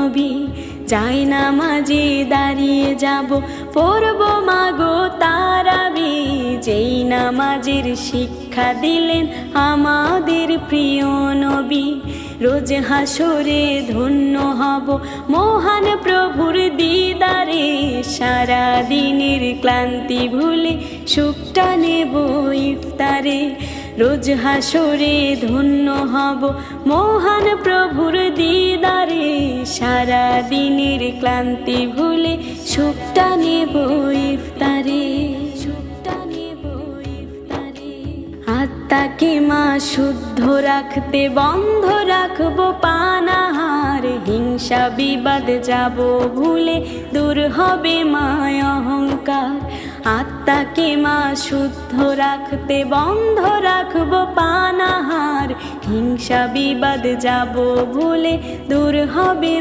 নবী। যাই নামাজে দাঁড়িয়ে যাব, পড়ব মাগো তারাবি। যেই নামাজের শিক্ষা দিলেন আমাদের প্রিয় নবী। রোজ হাসরে ধন্য হব মহান প্রভুর দিদারে। সারা দিনের ক্লান্তি ভুলে সুখটা নেব ইফতারে। রোজ হাসরে ধন্য হব মহান প্রভুর দিদারে। সারা দিনের ক্লান্তি ভুলে সুখটা নেব ইফতারে। আত্মাকে মা শুদ্ধ রাখতে বন্ধ রাখবো পানাহার। হিংসা বিবাদ যাব ভুলে দূর হবে মায় অহংকার। আত্মাকে মা শুদ্ধ রাখতে বন্ধ রাখবো পানাহার। হিংসা বিবাদ যাব ভুলে দূর হবে